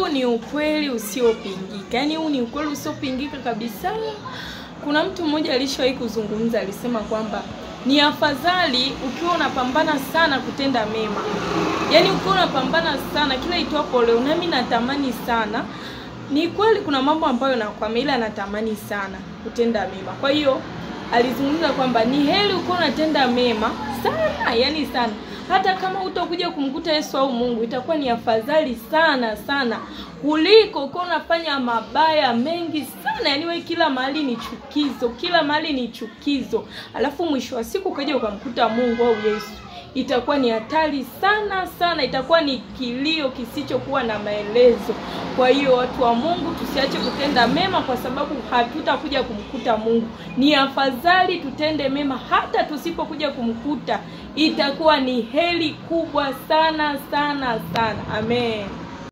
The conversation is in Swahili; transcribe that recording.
huu ni ukweli usiopingika. Yaani huu ni ukweli usiopingika kabisa. Kuna mtu mmoja alishawahi kuzungumza, alisema kwamba ni afadhali ukiwa unapambana sana kutenda mema. Yaani ukiwa unapambana sana kila itwapo leo, nami natamani sana. Ni kweli kuna mambo ambayo nakwama, ila natamani sana kutenda mema. Kwa hiyo alizungumza kwamba ni heri ukiwa unatenda mema sana, yani sana. Hata kama utakuja kumkuta Yesu au Mungu, itakuwa ni afadhali sana sana kuliko ukiwa unafanya mabaya mengi sana. Yani wewe kila mahali ni chukizo, kila mahali ni chukizo. Alafu mwisho wa siku ukaja ukamkuta Mungu au Yesu, itakuwa ni hatari sana sana, itakuwa ni kilio kisichokuwa na maelezo. Kwa hiyo watu wa Mungu, tusiache kutenda mema kwa sababu hatutakuja kumkuta Mungu. Ni afadhali tutende mema hata tusipokuja kumkuta. Itakuwa ni heri kubwa sana sana sana. Amen.